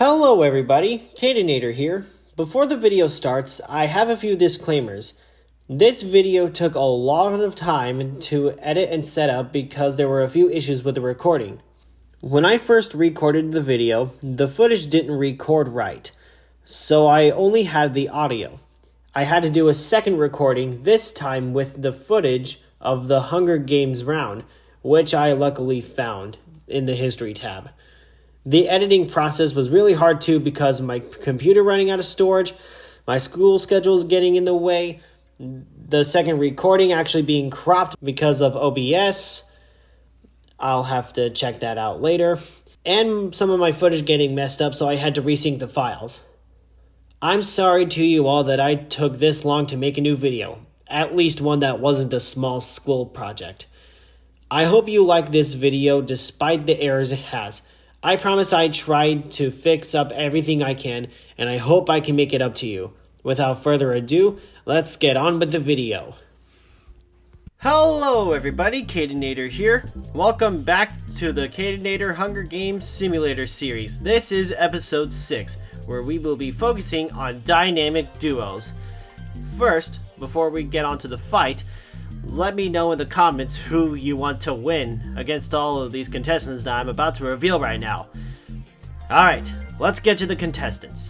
Hello everybody, Kadenator here. Before the video starts, I have a few disclaimers. This video took a lot of time to edit and set up because there were a few issues with the recording. When I first recorded the video, the footage didn't record right, so I only had the audio. I had to do a second recording, this time with the footage of the Hunger Games round, which I luckily found in the History tab. The editing process was really hard too because of my computer running out of storage, my school schedule is getting in the way, the second recording actually being cropped because of OBS. I'll have to check that out later. And some of my footage getting messed up, so I had to resync the files. I'm sorry to you all that I took this long to make a new video, at least one that wasn't a small school project. I hope you like this video despite the errors it has. I promise I tried to fix up everything I can, and I hope I can make it up to you. Without further ado, let's get on with the video. Hello everybody, Kadenator here. Welcome back to the Kadenator Hunger Games Simulator series. This is episode 6, where we will be focusing on dynamic duos. First, before we get on to the fight, let me know in the comments who you want to win against all of these contestants that I'm about to reveal right now. Alright, let's get to the contestants.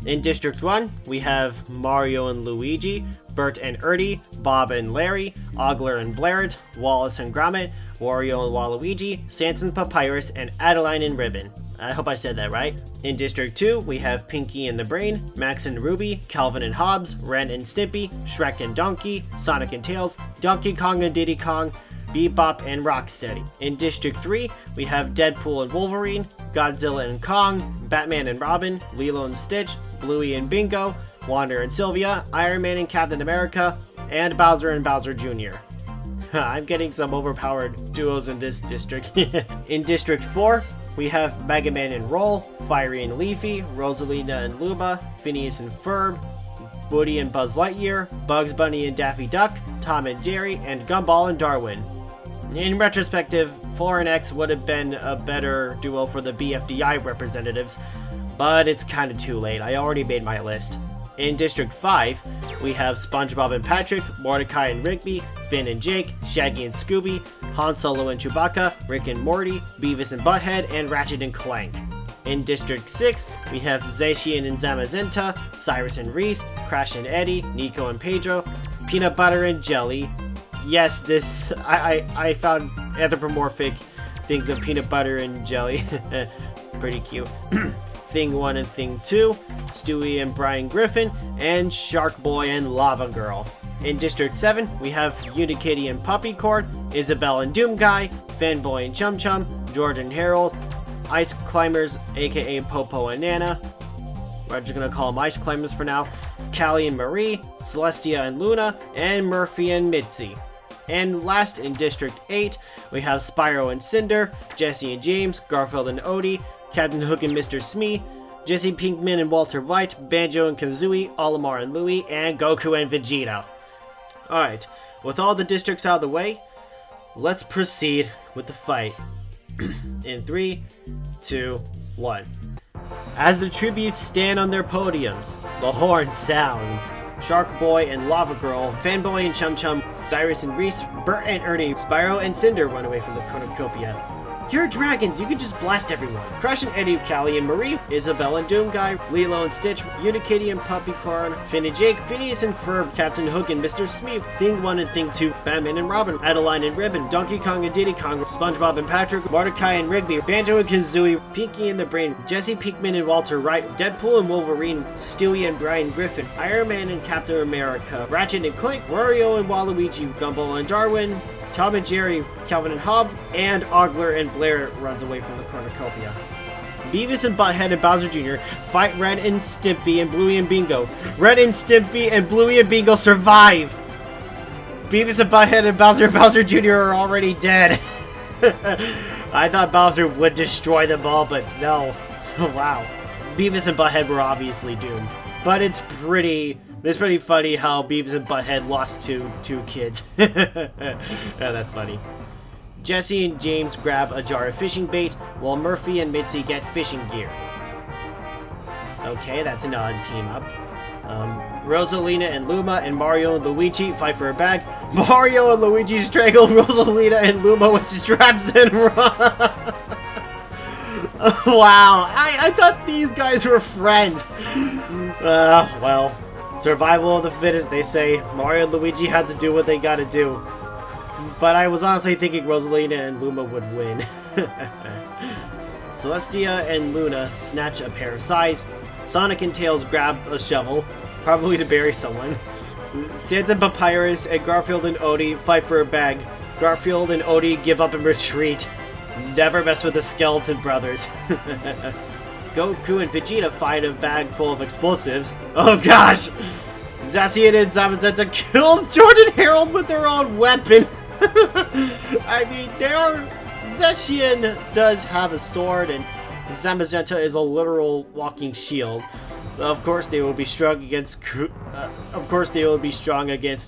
In District 1, we have Mario and Luigi, Bert and Ernie, Bob and Larry, Ogler and Blairt, Wallace and Gromit, Wario and Waluigi, Sanson Papyrus, and Adeline and Ribbon. I hope I said that right. In District 2, we have Pinky and the Brain, Max and Ruby, Calvin and Hobbs, Ren and Stimpy, Shrek and Donkey, Sonic and Tails, Donkey Kong and Diddy Kong, Bebop and Rocksteady. In District 3, we have Deadpool and Wolverine, Godzilla and Kong, Batman and Robin, Lilo and Stitch, Bluey and Bingo, Wanda and Sylvia, Iron Man and Captain America, and Bowser and Bowser Jr. I'm getting some overpowered duos in this district. In District 4, we have Mega Man and Roll, Fiery and Leafy, Rosalina and Luba, Phineas and Ferb, Woody and Buzz Lightyear, Bugs Bunny and Daffy Duck, Tom and Jerry, and Gumball and Darwin. In retrospective, 4 and X would have been a better duo for the BFDI representatives, but it's kind of too late. I already made my list. In District 5, we have SpongeBob and Patrick, Mordecai and Rigby, Finn and Jake, Shaggy and Scooby, Han Solo and Chewbacca, Rick and Morty, Beavis and Butthead, and Ratchet and Clank. In District 6, we have Zacian and Zamazenta, Cyrus and Reese, Crash and Eddie, Nico and Pedro, Peanut Butter and Jelly. Yes, I found anthropomorphic things of Peanut Butter and Jelly. Pretty cute. Thing 1 and Thing 2, Stewie and Brian Griffin, and Shark Boy and Lava Girl. In District 7, we have Unikitty and Puppycord, Isabelle and Doom Guy, Fanboy and Chum Chum, George and Harold, Ice Climbers, aka Popo and Nana, we're just gonna call them Ice Climbers for now, Callie and Marie, Celestia and Luna, and Murphy and Mitzi. And last, in District 8, we have Spyro and Cinder, Jesse and James, Garfield and Odie, Captain Hook and Mr. Smee, Jesse Pinkman and Walter White, Banjo and Kazooie, Olimar and Louie, and Goku and Vegeta. Alright, with all the districts out of the way, let's proceed with the fight. In 3, 2, 1. As the tributes stand on their podiums, the horn sounds. Shark Boy and Lava Girl, Fanboy and Chum Chum, Cyrus and Reese, Bert and Ernie, Spyro and Cinder run away from the cornucopia. You're dragons, you can just blast everyone. Crash and Eddie, Callie and Marie, Isabelle and Doom Guy, Lilo and Stitch, Unikitty and Puppycorn, Finn and Jake, Phineas and Ferb, Captain Hook and Mr. Smee, Thing 1 and Thing 2, Batman and Robin, Adeline and Ribbon, Donkey Kong and Diddy Kong, SpongeBob and Patrick, Mordecai and Rigby, Banjo and Kazooie, Pinky and the Brain, Jesse Pinkman and Walter Wright, Deadpool and Wolverine, Stewie and Brian Griffin, Iron Man and Captain America, Ratchet and Clank, Wario and Waluigi, Gumball and Darwin, Tom and Jerry, Calvin and Hobbs, and Ogler and Blair runs away from the cornucopia. Beavis and Butthead and Bowser Jr. fight Ren and Stimpy and Bluey and Bingo. Ren and Stimpy and Bluey and Bingo survive! Beavis and Butthead and Bowser Jr. are already dead. I thought Bowser would destroy them all, but no. Wow. Beavis and Butthead were obviously doomed. But it's pretty funny how Beavis and Butthead lost to two kids. Yeah, that's funny. Jesse and James grab a jar of fishing bait, while Murphy and Mitzi get fishing gear. Okay, that's an odd team up. Rosalina and Luma and Mario and Luigi fight for a bag. Mario and Luigi strangle Rosalina and Luma with straps and run. Wow, I thought these guys were friends. Well, survival of the fittest, they say. Mario and Luigi had to do what they gotta do. But I was honestly thinking Rosalina and Luma would win. Celestia and Luna snatch a pair of sais. Sonic and Tails grab a shovel, probably to bury someone. Sans and Papyrus and Garfield and Odie fight for a bag. Garfield and Odie give up and retreat. Never mess with the Skeleton Brothers. Goku and Vegeta find a bag full of explosives. Oh gosh! Zacian and Zamazenta killed Jordan Harold with their own weapon. I mean, Zacian does have a sword, and Zamazenta is a literal walking shield. Of course, they will be strong against.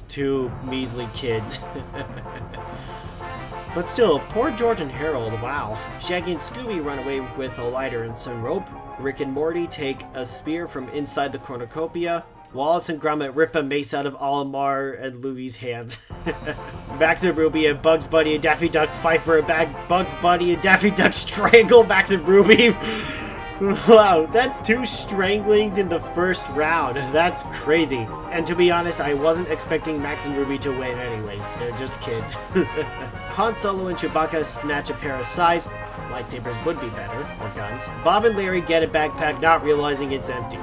Two measly kids. But still, poor George and Harold, wow. Shaggy and Scooby run away with a lighter and some rope. Rick and Morty take a spear from inside the cornucopia. Wallace and Gromit rip a mace out of Olimar and Louie's hands. Max and Ruby and Bugs Bunny and Daffy Duck fight for a bag. Bugs Bunny and Daffy Duck strangle Max and Ruby. Wow, that's 2 stranglings in the first round. That's crazy. And to be honest, I wasn't expecting Max and Ruby to win anyways. They're just kids. Han Solo and Chewbacca snatch a pair of sais. Lightsabers would be better, or guns. Bob and Larry get a backpack, not realizing it's empty.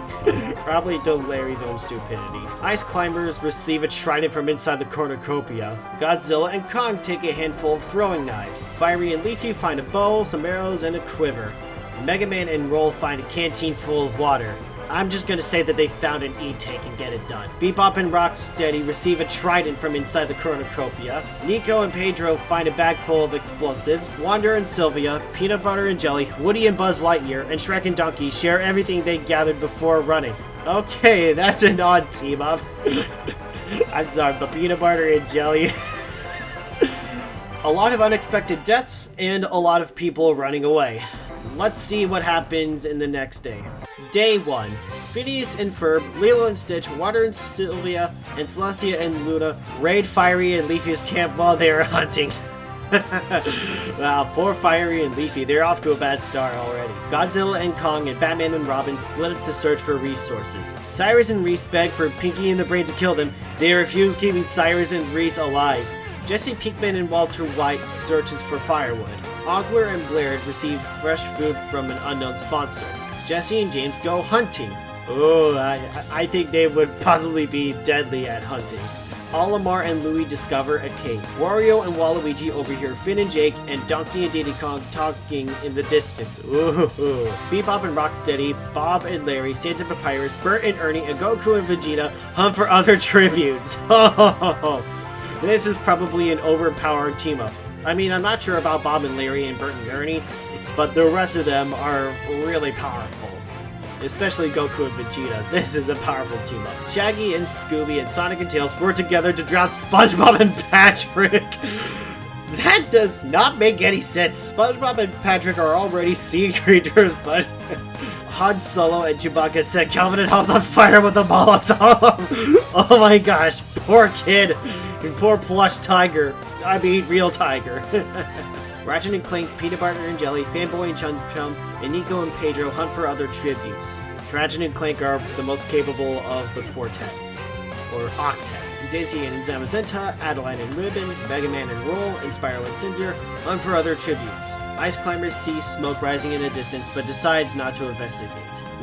Probably to Larry's own stupidity. Ice Climbers receive a trident from inside the cornucopia. Godzilla and Kong take a handful of throwing knives. Fiery and Leafy find a bow, some arrows, and a quiver. Mega Man and Roll find a canteen full of water. I'm just gonna say that they found an E-tank and get it done. Bebop and Rocksteady receive a trident from inside the cornucopia. Nico and Pedro find a bag full of explosives. Wander and Sylvia, Peanut Butter and Jelly, Woody and Buzz Lightyear, and Shrek and Donkey share everything they gathered before running. Okay, that's an odd team up. I'm sorry, but Peanut Butter and Jelly... A lot of unexpected deaths and a lot of people running away. Let's see what happens in the next day. Day 1. Phineas and Ferb, Lilo and Stitch, Water and Sylvia, and Celestia and Luna raid Fiery and Leafy's camp while they are hunting. Wow, poor Fiery and Leafy, they're off to a bad start already. Godzilla and Kong and Batman and Robin split up to search for resources. Cyrus and Reese beg for Pinky and the Brain to kill them. They refuse, keeping Cyrus and Reese alive. Jesse Pinkman and Walter White searches for firewood. Ogler and Blair receive fresh food from an unknown sponsor. Jesse and James go hunting. Oh, I think they would possibly be deadly at hunting. Olimar and Louie discover a cave. Wario and Waluigi overhear Finn and Jake and Donkey and Diddy Kong talking in the distance. Ooh. Bebop and Rocksteady, Bob and Larry, Sans and Papyrus, Bert and Ernie, and Goku and Vegeta hunt for other tributes. This is probably an overpowered team-up. I mean, I'm not sure about Bob and Larry and Bert and Ernie, but the rest of them are really powerful. Especially Goku and Vegeta. This is a powerful team-up. Shaggy and Scooby and Sonic and Tails work together to drown SpongeBob and Patrick. That does not make any sense. SpongeBob and Patrick are already sea creatures, but... Han Solo and Chewbacca set Calvin and Hobbes on fire with a Molotov. Oh my gosh, poor kid. And poor plush tiger. I mean, real tiger. Ratchet and Clank, Peanut Butter and Jelly, Fanboy and Chum Chum, and Nico and Pedro hunt for other tributes. Ratchet and Clank are the most capable of the quartet, or octet. Zacian and Zamazenta, Adeline and Ribbon, Mega Man and Roll, and Spyro and Cinder hunt for other tributes. Ice Climbers see smoke rising in the distance, but decides not to investigate.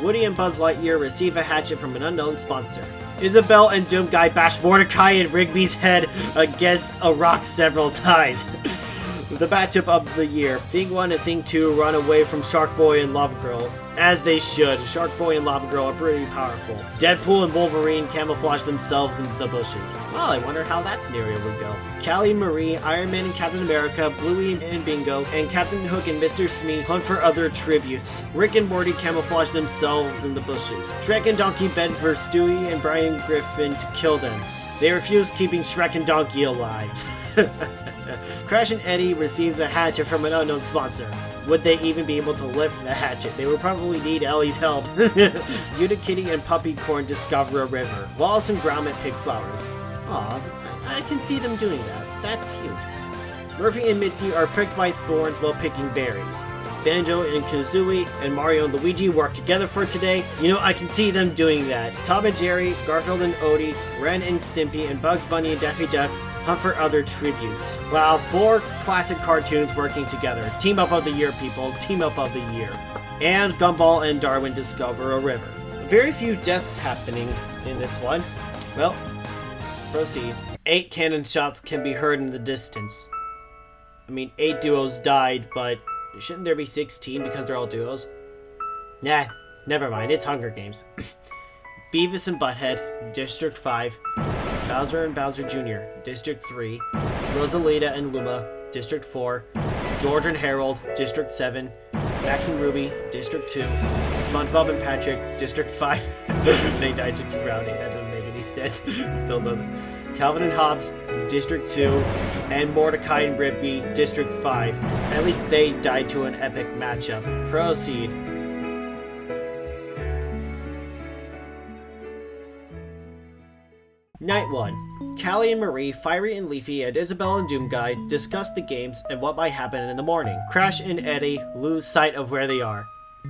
Woody and Buzz Lightyear receive a hatchet from an unknown sponsor. Isabel and Doom Guy bash Mordecai and Rigby's head against a rock several times. The matchup of the year. Thing 1 and Thing 2 run away from Shark Boy and Lava Girl. As they should. Shark Boy and Lava Girl are pretty powerful. Deadpool and Wolverine camouflage themselves in the bushes. Well, I wonder how that scenario would go. Callie Marie, Iron Man and Captain America, Bluey and Bingo, and Captain Hook and Mr. Smee hunt for other tributes. Rick and Morty camouflage themselves in the bushes. Shrek and Donkey bend for Stewie and Brian Griffin to kill them. They refuse, keeping Shrek and Donkey alive. Crash and Eddie receives a hatchet from an unknown sponsor. Would they even be able to lift the hatchet? They would probably need Ellie's help. Unikitty and Puppy Corn discover a river. Wallace and Gromit pick flowers. Aw, I can see them doing that. That's cute. Murphy and Mitzi are pricked by thorns while picking berries. Banjo and Kazooie and Mario and Luigi work together for today. You know, I can see them doing that. Tom and Jerry, Garfield and Odie, Ren and Stimpy, and Bugs Bunny and Daffy Duck hunt for other tributes. Wow, 4 classic cartoons working together. Team up of the year, people. Team up of the year. And Gumball and Darwin discover a river. Very few deaths happening in this one. Well, proceed. 8 cannon shots can be heard in the distance. I mean, 8 duos died, but shouldn't there be 16 because they're all duos? Nah, never mind. It's Hunger Games. Beavis and Butthead, District 5. Bowser and Bowser Jr., District 3. Rosalita and Luma, District 4. George and Harold, District 7. Max and Ruby, District 2. SpongeBob and Patrick, District 5. They died to drowning. That doesn't make any sense. It still doesn't. Calvin and Hobbes, District 2, and Mordecai and Rigby, District 5. At least they died to an epic matchup. Proceed. Night 1. Callie and Marie, Fiery and Leafy, and Isabelle and Doomguy discuss the games and what might happen in the morning. Crash and Eddie lose sight of where they are.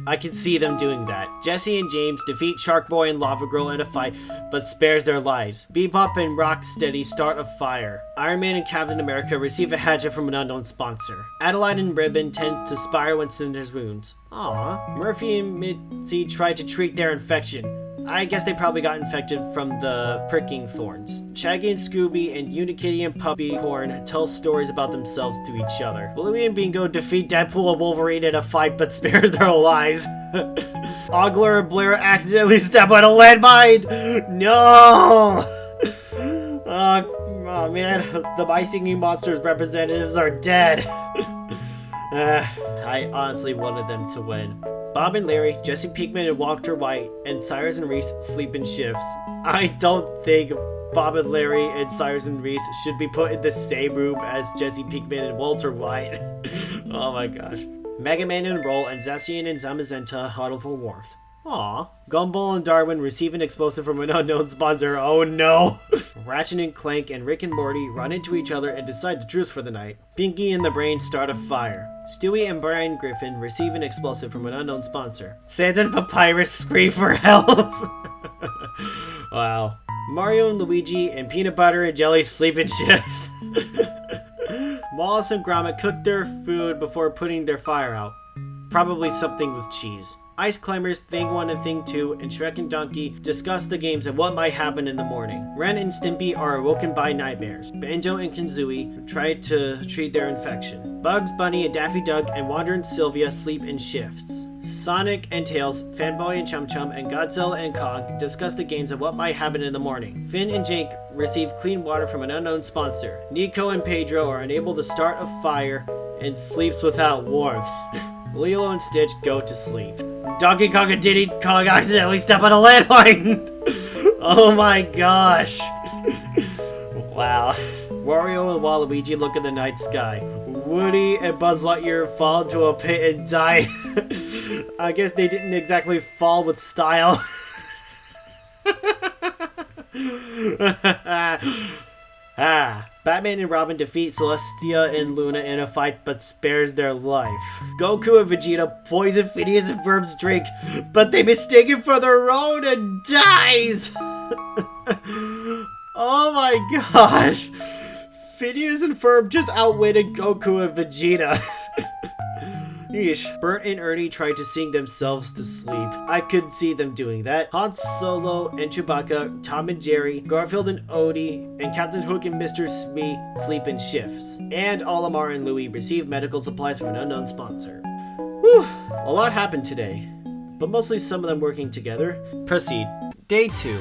I can see them doing that. Jesse and James defeat Shark Boy and Lava Girl in a fight, but spares their lives. Bebop and Rocksteady start a fire. Iron Man and Captain America receive a hatchet from an unknown sponsor. Adeline and Ribbon tend to Spyro and Cinder's wounds. Aww. Murphy and Mitzi try to treat their infection. I guess they probably got infected from the pricking thorns. Shaggy and Scooby and Unikitty and Puppy Corn tell stories about themselves to each other. Bluey and Bingo defeat Deadpool and Wolverine in a fight but spares their lives. Ogler and Blair accidentally step on a landmine! No! Oh man, the My Singing Monsters representatives are dead. I honestly wanted them to win. Bob and Larry, Jesse Pinkman and Walter White, and Cyrus and Reese sleep in shifts. I don't think Bob and Larry and Cyrus and Reese should be put in the same room as Jesse Pinkman and Walter White. Oh my gosh. Mega Man and Roll and Zacian and Zamazenta huddle for warmth. Aw. Gumball and Darwin receive an explosive from an unknown sponsor. Oh no! Ratchet and Clank and Rick and Morty run into each other and decide to truce for the night. Pinky and the Brain start a fire. Stewie and Brian Griffin receive an explosive from an unknown sponsor. Sans and Papyrus scream for help! Wow. Mario and Luigi and Peanut Butter and Jelly sleep in shifts. Wallace and Gromit cook their food before putting their fire out. Probably something with cheese. Ice Climbers, Thing 1 and Thing 2, and Shrek and Donkey discuss the games and what might happen in the morning. Ren and Stimpy are awoken by nightmares. Banjo and Kazooie try to treat their infection. Bugs Bunny and Daffy Duck and Wander and Sylvia sleep in shifts. Sonic and Tails, Fanboy and Chum Chum, and Godzilla and Kong discuss the games and what might happen in the morning. Finn and Jake receive clean water from an unknown sponsor. Nico and Pedro are unable to start a fire and sleeps without warmth. Lilo and Stitch go to sleep. Donkey Kong and Diddy Kong accidentally step on a landmine! Oh my gosh! Wow. Wario and Waluigi look at the night sky. Woody and Buzz Lightyear fall into a pit and die. I guess they didn't exactly fall with style. Batman and Robin defeat Celestia and Luna in a fight but spares their life. Goku and Vegeta poison Phineas and Ferb's drink, but they mistake it for their own and dies! Oh my gosh! Phineas and Ferb just outwitted Goku and Vegeta. Yeesh. Bert and Ernie tried to sing themselves to sleep. I could see them doing that. Han Solo and Chewbacca, Tom and Jerry, Garfield and Odie, and Captain Hook and Mr. Smee sleep in shifts. And Olimar and Louie receive medical supplies from an unknown sponsor. Whew. A lot happened today, but mostly some of them working together. Proceed. Day 2.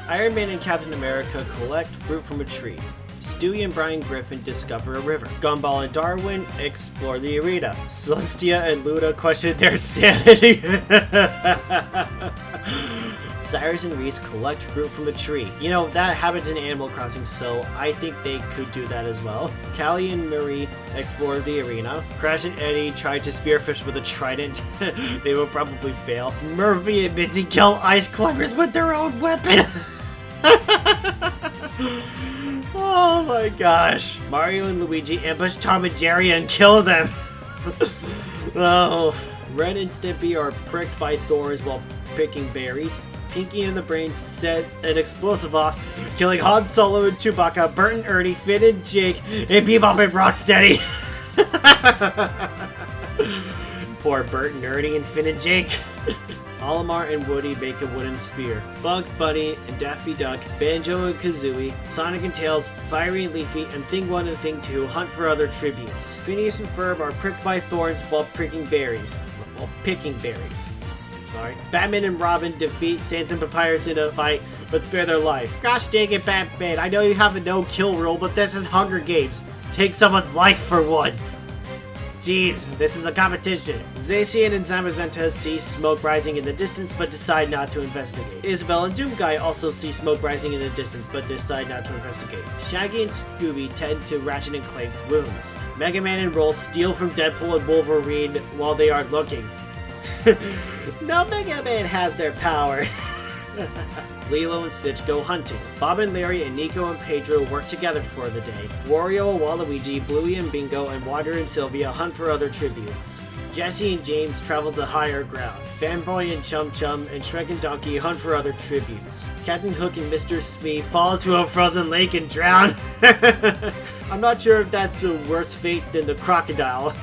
Iron Man and Captain America collect fruit from a tree. Stewie and Brian Griffin discover a river. Gumball and Darwin explore the arena. Celestia and Luna question their sanity. Cyrus and Reese collect fruit from a tree. You know, that happens in Animal Crossing, so I think they could do that as well. Callie and Marie explore the arena. Crash and Eddie try to spearfish with a trident. They will probably fail. Murphy and Mitzi kill ice climbers with their own weapon. Oh my gosh. Mario and Luigi ambush Tom and Jerry and kill them. Oh. Ren and Stimpy are pricked by thorns while picking berries. Pinky and the Brain set an explosive off, killing Han Solo and Chewbacca, Bert and Ernie, Finn and Jake, and Bebop and Rocksteady. Poor Bert and Ernie and Finn and Jake. Olimar and Woody make a wooden spear. Bugs Bunny and Daffy Duck, Banjo and Kazooie, Sonic and Tails, Fiery and Leafy, and Thing 1 and Thing 2 hunt for other tributes. Phineas and Ferb are pricked by thorns while picking berries. Sorry. Batman and Robin defeat Sans and Papyrus in a fight, but spare their life. Gosh dang it, Batman. I know you have a no-kill rule, but this is Hunger Games. Take someone's life for once. Jeez, this is a competition. Zacian and Zamazenta see smoke rising in the distance, but decide not to investigate. Isabel and Doomguy also see smoke rising in the distance, but decide not to investigate. Shaggy and Scooby tend to Ratchet and Clank's wounds. Mega Man and Roll steal from Deadpool and Wolverine while they are looking. No, Mega Man has their power. Lilo and Stitch go hunting. Bob and Larry and Nico and Pedro work together for the day. Wario and Waluigi, Bluey and Bingo, and Wander and Sylvia hunt for other tributes. Jesse and James travel to higher ground. Fanboy and Chum Chum and Shrek and Donkey hunt for other tributes. Captain Hook and Mr. Smee fall into a frozen lake and drown. I'm not sure if that's a worse fate than the crocodile.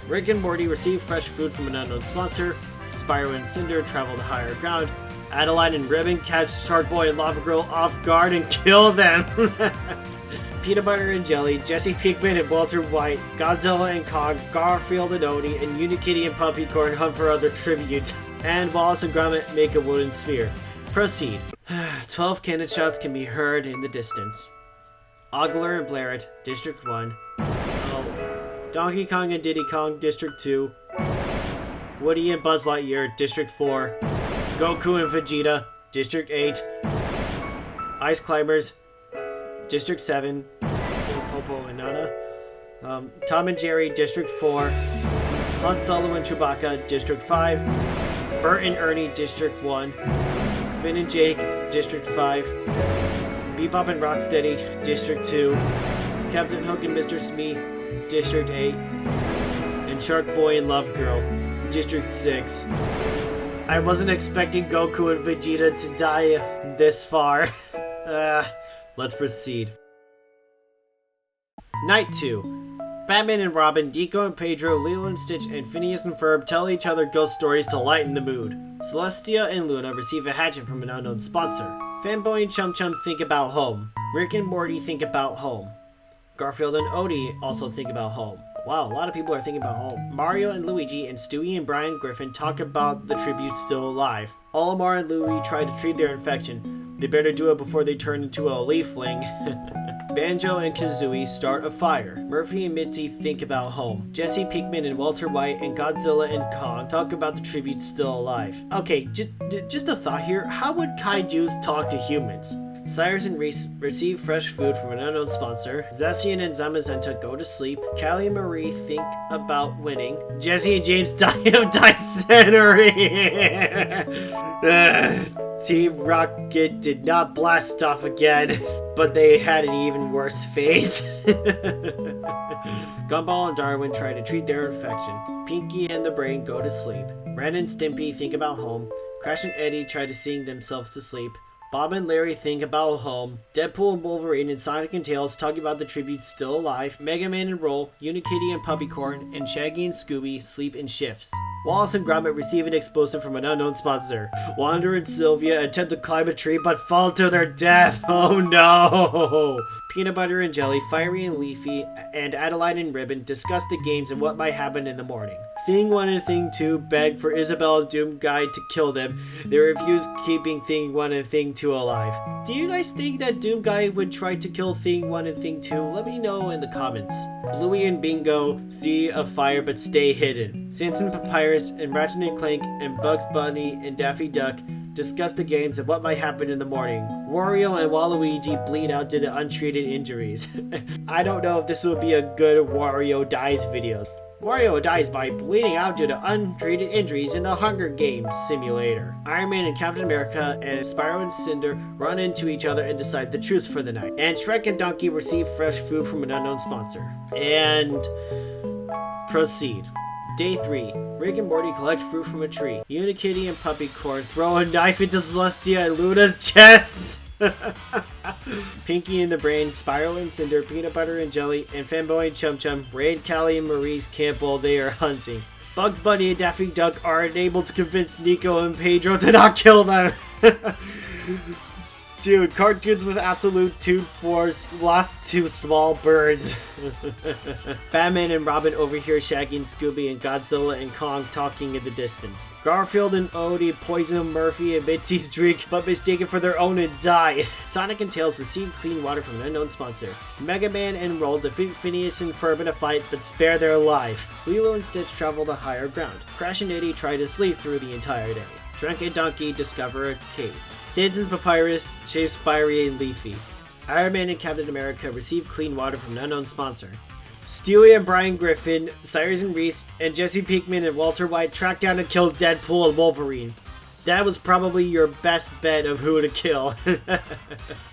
Rick and Morty receive fresh food from an unknown sponsor. Spyro and Cinder travel to higher ground. Adeline and Ribbon catch Shark Boy and Lava Girl off guard and kill them. Peanut Butter and Jelly, Jesse Pinkman and Walter White, Godzilla and Kong, Garfield and Odie, and Unikitty and Puppycorn hunt for other tributes. And Wallace and Gromit make a wooden sphere. Proceed. 12 cannon shots can be heard in the distance. Ogler and Blairet, District 1. Oh. Donkey Kong and Diddy Kong, District 2. Woody and Buzz Lightyear, District 4. Goku and Vegeta, District 8. Ice Climbers, District 7. Popo and Nana. Tom and Jerry, District 4. Han Solo and Chewbacca, District 5. Bert and Ernie, District 1. Finn and Jake, District 5. Bebop and Rocksteady, District 2. Captain Hook and Mr. Smee, District 8. And Shark Boy and Love Girl, District 6. I wasn't expecting Goku and Vegeta to die this far. Let's proceed. Night 2. Batman and Robin, Deco and Pedro, Lilo and Stitch, and Phineas and Ferb tell each other ghost stories to lighten the mood. Celestia and Luna receive a hatchet from an unknown sponsor. Fanboy and Chum Chum think about home. Rick and Morty think about home. Garfield and Odie also think about home. Wow, a lot of people are thinking about home. Mario and Luigi and Stewie and Brian Griffin talk about the tributes still alive. Olimar and Louie try to treat their infection. They better do it before they turn into a leafling. Banjo and Kazooie start a fire. Murphy and Mitzi think about home. Jesse Pinkman and Walter White and Godzilla and Kong talk about the tributes still alive. Okay, just a thought here. How would kaijus talk to humans? Cyrus and Reese receive fresh food from an unknown sponsor. Zacian and Zamazenta go to sleep. Callie and Marie think about winning. Jesse and James die of dysentery. Team Rocket did not blast off again, but they had an even worse fate. Gumball and Darwin try to treat their infection. Pinky and the Brain go to sleep. Ren and Stimpy think about home. Crash and Eddie try to sing themselves to sleep. Bob and Larry think about home. Deadpool and Wolverine and Sonic and Tails talk about the tributes still alive. Mega Man and Roll, Unikitty and Puppycorn, and Shaggy and Scooby sleep in shifts. Wallace and Gromit receive an explosive from an unknown sponsor. Wander and Sylvia attempt to climb a tree but fall to their death. Oh no! Peanut Butter and Jelly, Fiery and Leafy, and Adeline and Ribbon discuss the games and what might happen in the morning. Thing 1 and Thing 2 beg for Isabel and Doomguy to kill them. They refuse, keeping Thing 1 and Thing 2 alive. Do you guys think that Doomguy would try to kill Thing 1 and Thing 2? Let me know in the comments. Bluey and Bingo see a fire but stay hidden. Sanson Papyrus and Ratchet and Clank and Bugs Bunny and Daffy Duck discuss the games and what might happen in the morning. Wario and Waluigi bleed out due to untreated injuries. I don't know if this would be a good Wario dies video. Wario dies by bleeding out due to untreated injuries in the Hunger Games simulator. Iron Man and Captain America and Spyro and Cinder run into each other and decide the truce for the night. And Shrek and Donkey receive fresh food from an unknown sponsor. And proceed. Day 3. Rick and Morty collect fruit from a tree. Unikitty and Puppy Corn throw a knife into Celestia and Luna's chest. Pinky and the Brain, Spyro and Cinder, Peanut Butter and Jelly, and Fanboy and Chum Chum raid Callie and Marie's camp while they are hunting. Bugs Bunny and Daffy Duck are unable to convince Nico and Pedro to not kill them. Dude, cartoons with absolute toon force lost to small birds. Batman and Robin overhear Shaggy and Scooby and Godzilla and Kong talking in the distance. Garfield and Odie poison Murphy and Mitzi's drink, but mistaken for their own and die. Sonic and Tails receive clean water from an unknown sponsor. Mega Man and Roll defeat Phineas and Ferb in a fight, but spare their life. Lilo and Stitch travel to higher ground. Crash and Eddie try to sleep through the entire day. Shrek and Donkey discover a cave. Sans and Papyrus chase Fiery and Leafy. Iron Man and Captain America receive clean water from an unknown sponsor. Stewie and Brian Griffin, Cyrus and Reese, and Jesse Pinkman and Walter White track down and kill Deadpool and Wolverine. That was probably your best bet of who to kill.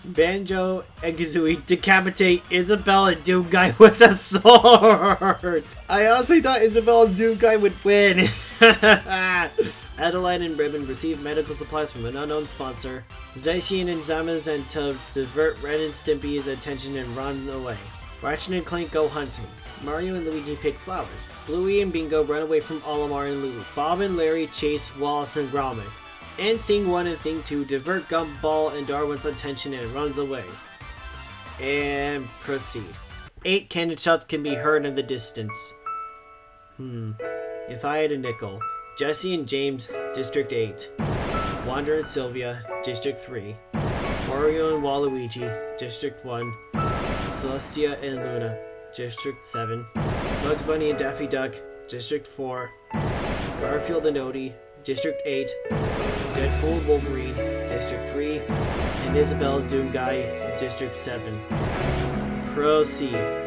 Banjo and Kazooie decapitate Isabel and Doomguy with a sword. I honestly thought Isabel and Doomguy would win. Adeline and Ribbon receive medical supplies from an unknown sponsor. Zacian and Zamazenta divert Ren and Stimpy's attention and run away. Ratchet and Clank go hunting. Mario and Luigi pick flowers. Bluey and Bingo run away from Olimar and Louie. Bob and Larry chase Wallace and Gromit. And Thing 1 and Thing 2 divert Gumball and Darwin's attention and runs away. And proceed. 8 cannon shots can be heard in the distance. If I had a nickel. Jesse and James, District 8. Wander and Sylvia, District 3. Wario and Waluigi, District 1. Celestia and Luna, District 7. Bugs Bunny and Daffy Duck, District 4. Garfield and Odie, District 8. Deadpool and Wolverine, District 3. And Isabel and Doomguy, District 7. Proceed.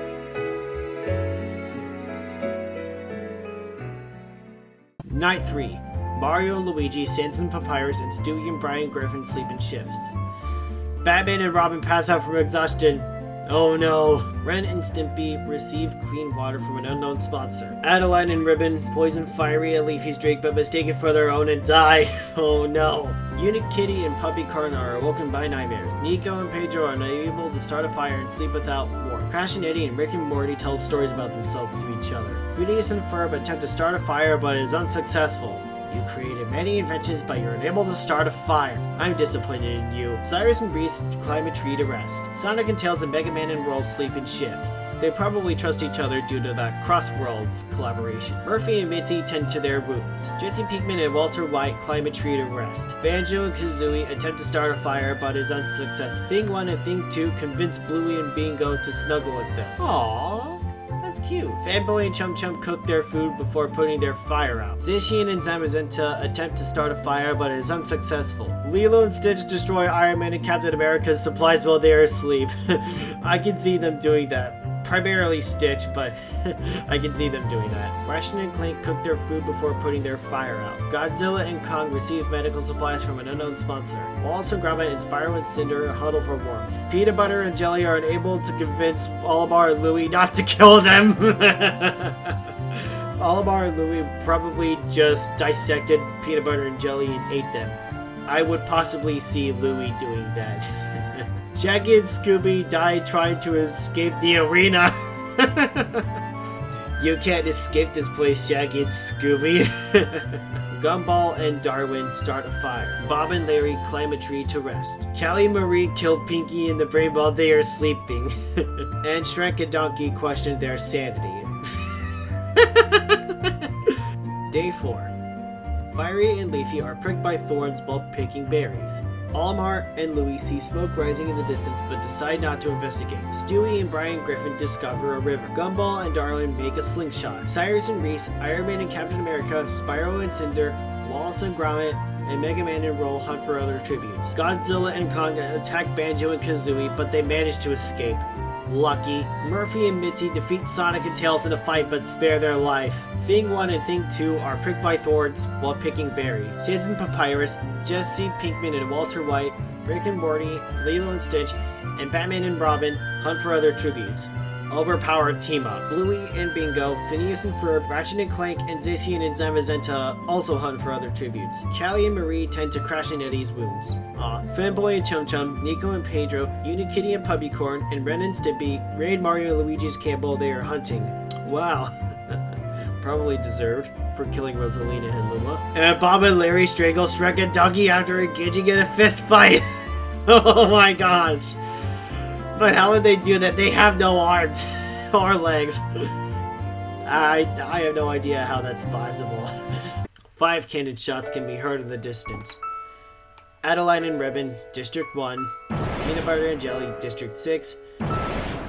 Night 3. Mario and Luigi, Sans and Papyrus, and Stewie and Brian Griffin sleep in shifts. Batman and Robin pass out from exhaustion. Oh no. Ren and Stimpy receive clean water from an unknown sponsor. Adeline and Ribbon poison Fiery and Leafy's drink but mistaken for their own and die. Oh no. Unikitty and Puppy Corn are awoken by nightmares. Nico and Pedro are unable to start a fire and sleep without warmth. Crash and Eddie and Rick and Morty tell stories about themselves to each other. Phineas and Ferb attempt to start a fire but is unsuccessful. You created many inventions, but you're unable to start a fire. I'm disappointed in you. Cyrus and Reese climb a tree to rest. Sonic and Tails and Mega Man and Roll sleep in shifts. They probably trust each other due to that Crossworlds collaboration. Murphy and Mitzi tend to their wounds. Jesse Pinkman and Walter White climb a tree to rest. Banjo and Kazooie attempt to start a fire, but is unsuccessful. Thing 1 and Thing 2 convince Bluey and Bingo to snuggle with them. Aww. That's cute. Fanboy and Chum Chum cook their food before putting their fire out. Zacian and Zamazenta attempt to start a fire but is unsuccessful. Lilo and Stitch destroy Iron Man and Captain America's supplies while they are asleep. I can see them doing that. Primarily Stitch, but I can see them doing that. Ratchet and Clank cook their food before putting their fire out. Godzilla and Kong receive medical supplies from an unknown sponsor. Wallace and Gromit and Spyro and Cinder huddle for warmth. Peanut Butter and Jelly are unable to convince Olimar and Louie not to kill them. Olimar and Louie probably just dissected Peanut Butter and Jelly and ate them. I would possibly see Louie doing that. Shaggy and Scooby died trying to escape the arena. You can't escape this place, Shaggy and Scooby. Gumball and Darwin start a fire. Bob and Larry climb a tree to rest. Callie and Marie kill Pinky and the Brain while they are sleeping. And Shrek and Donkey question their sanity. Day 4. Fiery and Leafy are pricked by thorns while picking berries. Olimar and Louie see smoke rising in the distance but decide not to investigate. Stewie and Brian Griffin discover a river. Gumball and Darwin make a slingshot. Cyrus and Reese, Iron Man and Captain America, Spyro and Cinder, Wallace and Gromit, and Mega Man and Roll hunt for other tributes. Godzilla and Kong attack Banjo and Kazooie, but they manage to escape. Lucky. Murphy and Mitzi defeat Sonic and Tails in a fight but spare their life. Thing 1 and Thing 2 are pricked by thorns while picking berries. Sans and Papyrus, Jesse Pinkman and Walter White, Rick and Morty, Lilo and Stitch, and Batman and Robin hunt for other tributes. Overpowered team up. Bluey and Bingo, Phineas and Ferb, Ratchet and Clank, and Zacian and Zamazenta also hunt for other tributes. Callie and Marie tend to crash in Eddie's wounds. Fanboy and Chum Chum, Nico and Pedro, Unikitty and Puppycorn, and Ren and Stimpy raid Mario and Luigi's camp while they are hunting. Wow. Probably deserved for killing Rosalina and Luma. And Bob and Larry strangle Shrek and Donkey after engaging in a fist fight. Oh my gosh. But how would they do that? They have no arms or legs. I have no idea how that's possible. 5 cannon shots can be heard in the distance. Adeline and Ribbon, District 1. Peanut Butter and Jelly, District 6.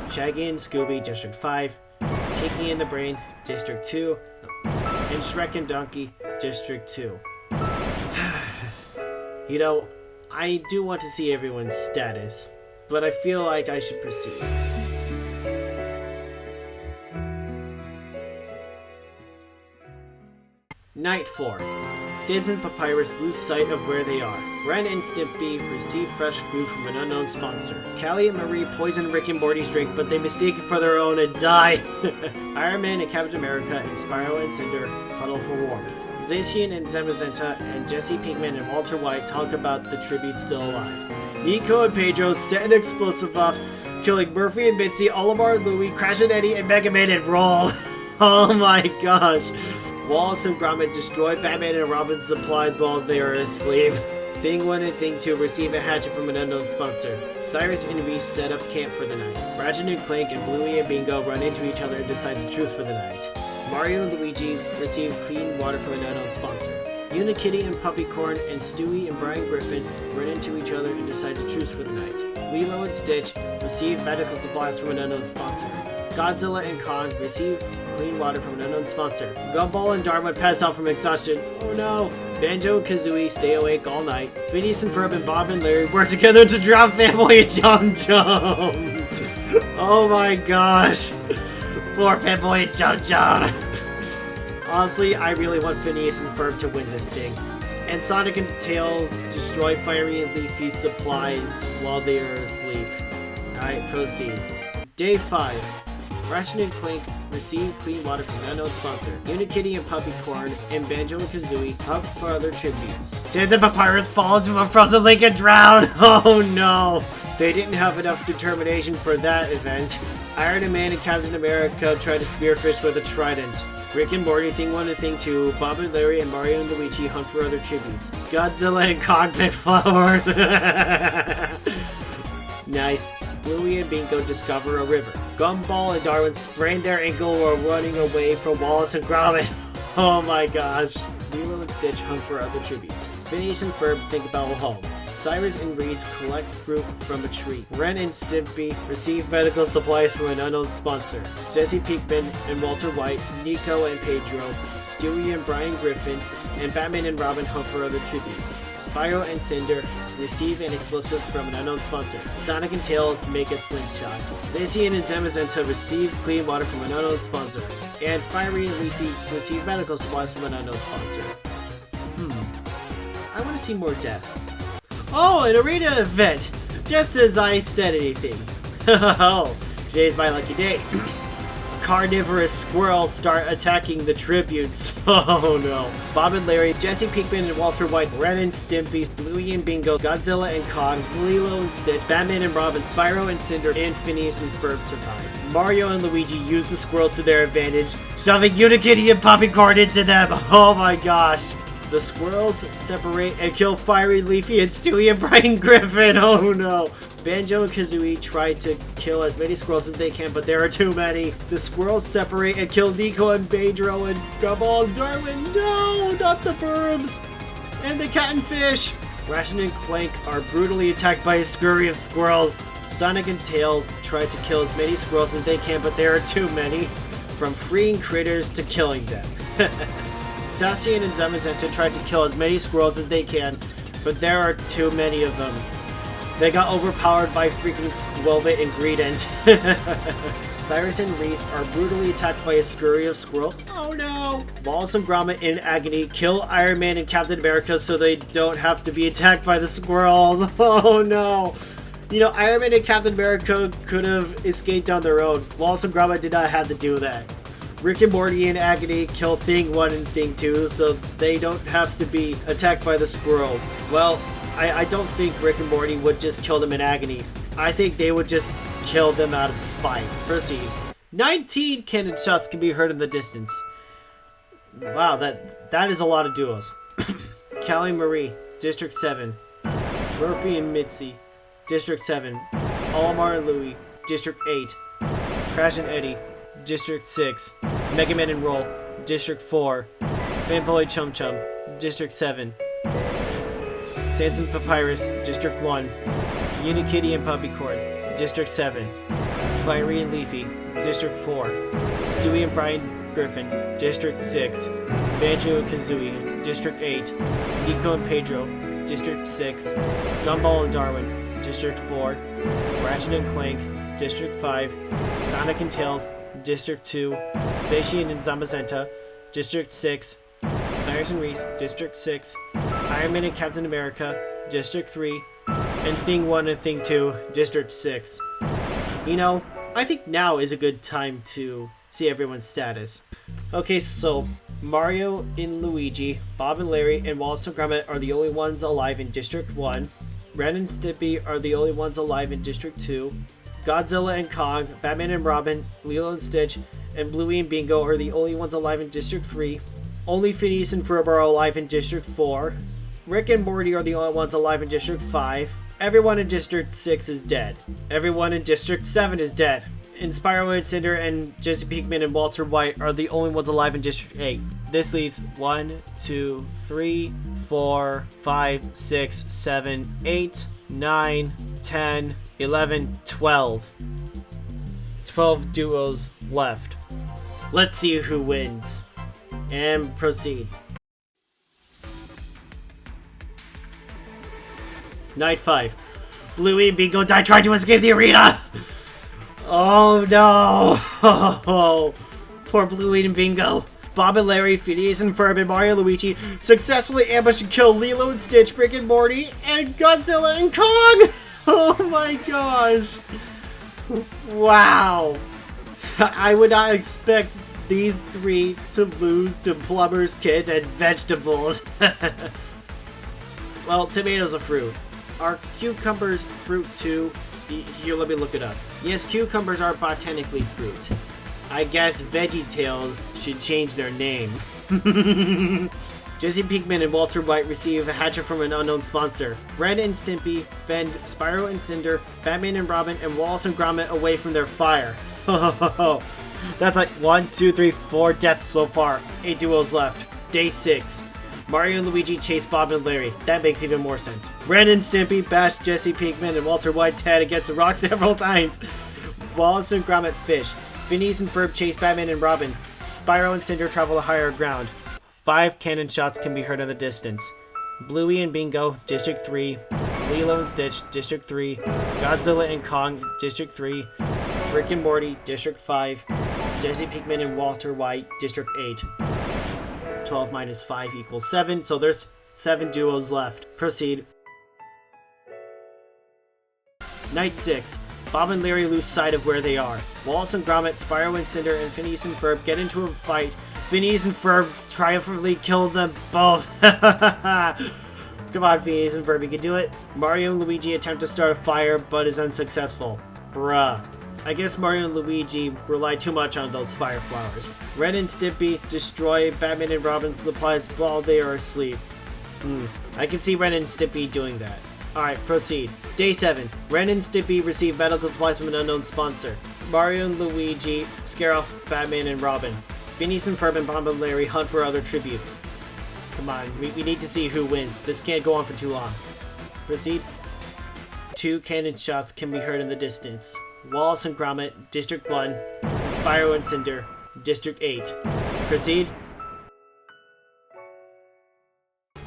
Shaggy and Scooby, District 5. Kiki and the Brain, District 2. And Shrek and Donkey, District 2. You know, I do want to see everyone's status, but I feel like I should proceed. Night 4. Sans and Papyrus lose sight of where they are. Ren and Stimpy receive fresh food from an unknown sponsor. Callie and Marie poison Rick and Morty's drink, but they mistake it for their own and die. Iron Man and Captain America and Spyro and Cinder huddle for warmth. Zacian and Zamazenta and Jesse Pinkman and Walter White talk about the tribute still alive. Nico and Pedro set an explosive off, killing Murphy and Mitzi, Olimar and Louie, Crash and Eddie, and Mega Man and Roll. Oh my gosh. Wallace and Gromit destroy Batman and Robin's supplies while they are asleep. Thing 1 and Thing 2 receive a hatchet from an unknown sponsor. Cyrus and Reese set up camp for the night. Ratchet and Clank and Bluey and Bingo run into each other and decide to truce for the night. Mario and Luigi receive clean water from an unknown sponsor. Unikitty and Puppycorn and Stewie and Brian Griffin run into each other and decide to truce for the night. Lilo and Stitch receive medical supplies from an unknown sponsor. Godzilla and Kong receive clean water from an unknown sponsor. Gumball and Darwin pass out from exhaustion. Oh no. Banjo and Kazooie stay awake all night. Phineas and Ferb and Bob and Larry work together to drown Fanboy and Chum Chum. Oh my gosh. Poor Fanboy and Chum Chum. Honestly, I really want Phineas and Ferb to win this thing. And Sonic and Tails destroy Fiery and Leafy's supplies while they are asleep. Alright, proceed. Day 5. Ratchet and Clank receive clean water from an unknown sponsor. Unikitty and Puppycorn and Banjo and Kazooie hunt for other tributes. Sans and Papyrus fall into a frozen lake and drown! Oh no! They didn't have enough determination for that event. Iron Man and Captain America try to spearfish with a trident. Rick and Morty, Thing 1 and Thing 2, Bob and Larry and Mario and Luigi hunt for other tributes. Godzilla and Kong pick flowers. Nice. Bluey and Bingo discover a river. Gumball and Darwin sprain their ankle while running away from Wallace and Gromit. Oh my gosh. Lilo and Stitch hunt for other tributes. Phineas and Ferb think about home. Cyrus and Reese collect fruit from a tree. Ren and Stimpy receive medical supplies from an unknown sponsor. Jesse Pinkman and Walter White, Nico and Pedro, Stewie and Brian Griffin, and Batman and Robin hunt for other tributes. Spyro and Cinder receive an explosive from an unknown sponsor. Sonic and Tails make a slingshot. Zacian and Zamazenta receive clean water from an unknown sponsor. And Fiery and Leafy receive medical supplies from an unknown sponsor. I want to see more deaths. Oh, an arena event! Just as I said anything. Oh, today's my lucky day. Carnivorous squirrels start attacking the tributes. Oh no. Bob and Larry, Jesse Pinkman and Walter White, Ren and Stimpy, Bluey and Bingo, Godzilla and Kong, Lilo and Stitch, Batman and Robin, Spyro and Cinder, and Phineas and Ferb survive. Mario and Luigi use the squirrels to their advantage, shoving Unikitty and Puppycorn into them. Oh my gosh. The squirrels separate and kill Fiery, Leafy, and Stewie and Brian Griffin. Oh no. Banjo and Kazooie try to kill as many squirrels as they can, but there are too many. The squirrels separate and kill Nico and Pedro and Gumball and Darwin. No, not the Burbs. And the cat and fish. Ration and Clank are brutally attacked by a scurry of squirrels. Sonic and Tails try to kill as many squirrels as they can, but there are too many. From freeing critters to killing them. Sassian and Zamazenta try to kill as many squirrels as they can, but there are too many of them. They got overpowered by freaking Squelvet and Greedent. Cyrus and Reese are brutally attacked by a scurry of squirrels. Oh no! Wallace and Gromit in agony kill Iron Man and Captain America so they don't have to be attacked by the squirrels. Oh no! You know, Iron Man and Captain America could have escaped on their own. Wallace and Gromit did not have to do that. Rick and Morty in agony kill Thing 1 and Thing 2 so they don't have to be attacked by the squirrels. Well, I don't think Rick and Morty would just kill them in agony. I think they would just kill them out of spite. Proceed. 19 cannon shots can be heard in the distance. Wow, that is a lot of duos. Callie Marie, District 7. Murphy and Mitzi, District 7. Olimar and Louie, District 8. Crash and Eddie, District 6. Mega Man and Roll, District 4. Fanboy Chum Chum, District 7. Sanson Papyrus, District 1. Unikitty and Puppycorn, District 7. Fiery and Leafy, District 4. Stewie and Brian Griffin, District 6. Banjo and Kazooie, District 8. Nico and Pedro, District 6. Gumball and Darwin, District 4. Ratchet and Clank, District 5. Sonic and Tails, District 2. Zacian and Zamazenta, District 6. Cyrus and Reese, District 6. Iron Man and Captain America, District 3. And Thing 1 and Thing 2, District 6. You know, I think now is a good time to see everyone's status. Okay, so Mario and Luigi, Bob and Larry, and Wallace and Gromit are the only ones alive in District 1. Ren and Stimpy are the only ones alive in District 2. Godzilla and Kong, Batman and Robin, Lilo and Stitch, and Bluey and Bingo are the only ones alive in District 3. Only Phineas and Ferb are alive in District 4. Rick and Morty are the only ones alive in District 5. Everyone in District 6 is dead. Everyone in District 7 is dead. And Spyro and Cinder and Jesse Pinkman and Walter White are the only ones alive in District 8. This leaves 1, 2, 3, 4, 5, 6, 7, 8, 9, 10, 11, 12. 12 duos left. Let's see who wins. And proceed. Night 5. Bluey and Bingo died trying to escape the arena! Oh no! Oh, poor Bluey and Bingo. Bob and Larry, Phineas and Ferb, and Mario and Luigi successfully ambush and kill Lilo and Stitch, Rick and Morty, and Godzilla and Kong! Oh my gosh! Wow! I would not expect these three to lose to plumbers, kids, and vegetables. Well, tomatoes are fruit. Are cucumbers fruit too? Here, let me look it up. Yes, cucumbers are botanically fruit. I guess VeggieTales should change their name. Jesse Pinkman and Walter White receive a hatchet from an unknown sponsor. Ren and Stimpy fend Spyro and Cinder, Batman and Robin, and Wallace and Gromit away from their fire. That's like 1, 2, 3, 4 deaths so far. 8 duos left. Day 6. Mario and Luigi chase Bob and Larry. That makes even more sense. Ren and Stimpy bash Jesse Pinkman and Walter White's head against the rock several times. Wallace and Gromit fish. Phineas and Ferb chase Batman and Robin. Spyro and Cinder travel to higher ground. 5 cannon shots can be heard in the distance. Bluey and Bingo, District 3. Lilo and Stitch, District 3. Godzilla and Kong, District 3. Rick and Morty, District 5. Jesse Pinkman and Walter White, District 8. 12 minus 5 equals 7, so there's 7 duos left. Proceed. Night 6. Bob and Larry lose sight of where they are. Wallace and Gromit, Spyro and Cinder, and Phineas and Ferb get into a fight. Phineas and Ferb triumphantly kill them both. Come on, Phineas and Ferb, you can do it. Mario and Luigi attempt to start a fire, but is unsuccessful. Bruh. I guess Mario and Luigi rely too much on those fire flowers. Ren and Stimpy destroy Batman and Robin's supplies while they are asleep. I can see Ren and Stimpy doing that. Alright, proceed. Day 7. Ren and Stimpy receive medical supplies from an unknown sponsor. Mario and Luigi scare off Batman and Robin. Phineas and Ferb and Bob and Larry hunt for other tributes. Come on, we need to see who wins. This can't go on for too long. Proceed. 2 cannon shots can be heard in the distance. Wallace and Gromit, District 1. And Spyro and Cinder, District 8. Proceed.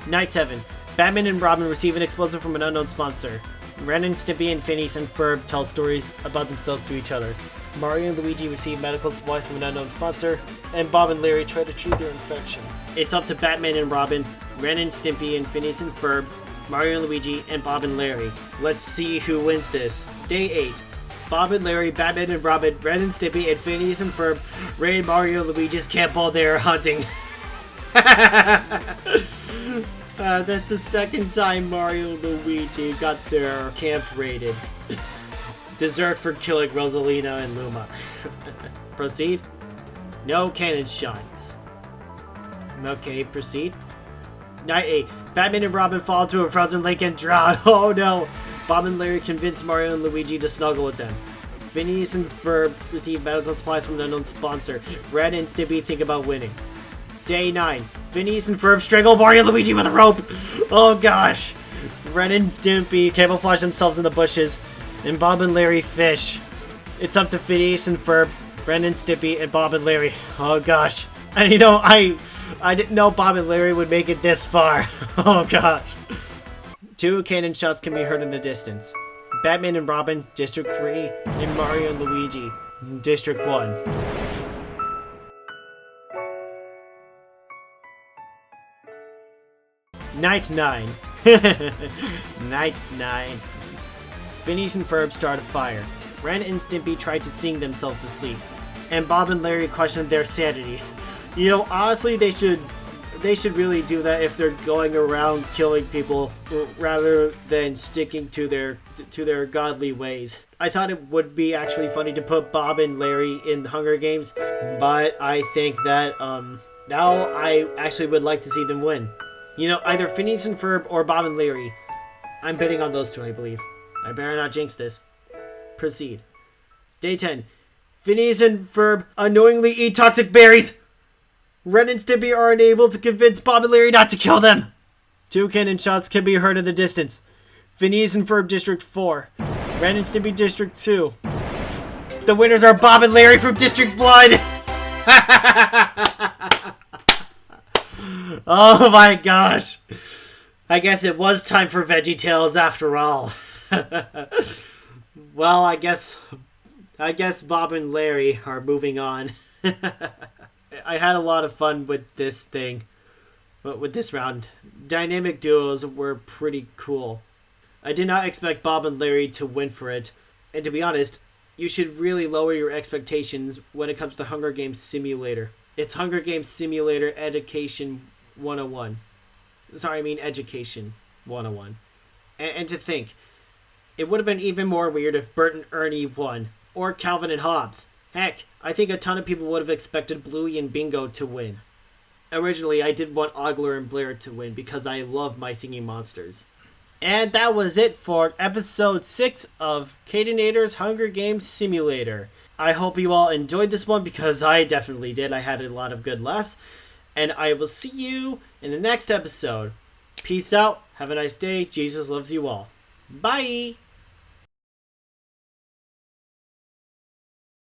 Night 7. Batman and Robin receive an explosive from an unknown sponsor. Ren and Stimpy and Phineas and Ferb tell stories about themselves to each other. Mario and Luigi receive medical supplies from an unknown sponsor, and Bob and Larry try to treat their infection. It's up to Batman and Robin, Ren and Stimpy and Phineas and Ferb, Mario and Luigi, and Bob and Larry. Let's see who wins this. Day 8. Bob and Larry, Batman and Robin, Ren and Stimpy, and Phineas and Ferb raid Mario and Luigi's camp while they are hunting. That's the second time Mario and Luigi got their camp raided. Dessert for killing Rosalina and Luma. Proceed. No cannon shots. Okay, proceed. Night 8. Batman and Robin fall into a frozen lake and drown. Oh no! Bob and Larry convince Mario and Luigi to snuggle with them. Phineas and Ferb receive medical supplies from an unknown sponsor. Ren and Stimpy think about winning. Day 9. Phineas and Ferb strangle Mario and Luigi with a rope. Oh gosh. Ren and Stimpy camouflage themselves in the bushes. And Bob and Larry fish. It's up to Phineas and Ferb, Ren and Stimpy, and Bob and Larry. Oh gosh. And I didn't know Bob and Larry would make it this far. Oh gosh. 2 cannon shots can be heard in the distance. Batman and Robin, District 3, and Mario and Luigi, District 1. Night 9. Night 9. Phineas and Ferb start a fire. Ren and Stimpy tried to sing themselves to sleep. And Bob and Larry questioned their sanity. You know, honestly, they should really do that if they're going around killing people rather than sticking to their godly ways. I thought it would be actually funny to put Bob and Larry in the Hunger Games, but I think that now I actually would like to see them win. You know, either Phineas and Ferb or Bob and Larry. I'm betting on those two, I believe. I better not jinx this. Proceed. Day 10. Phineas and Ferb unknowingly eat toxic berries. Ren and Stimpy are unable to convince Bob and Larry not to kill them. 2 cannon shots can be heard in the distance. Phineas and Ferb District 4. Ren and Stimpy District 2. The winners are Bob and Larry from District 1. Oh my gosh. I guess it was time for VeggieTales after all. Well, I guess Bob and Larry are moving on. I had a lot of fun with this thing, with this round. Dynamic duos were pretty cool. I did not expect Bob and Larry to win for it, and to be honest, you should really lower your expectations when it comes to Hunger Games Simulator. It's Hunger Games Simulator Education 101. Sorry, I mean Education 101. And to think, it would have been even more weird if Bert and Ernie won, or Calvin and Hobbes. Heck, I think a ton of people would have expected Bluey and Bingo to win. Originally, I did want Ogler and Blair to win because I love My Singing Monsters. And that was it for episode 6 of Kadenator's Hunger Games Simulator. I hope you all enjoyed this one because I definitely did. I had a lot of good laughs. And I will see you in the next episode. Peace out. Have a nice day. Jesus loves you all. Bye.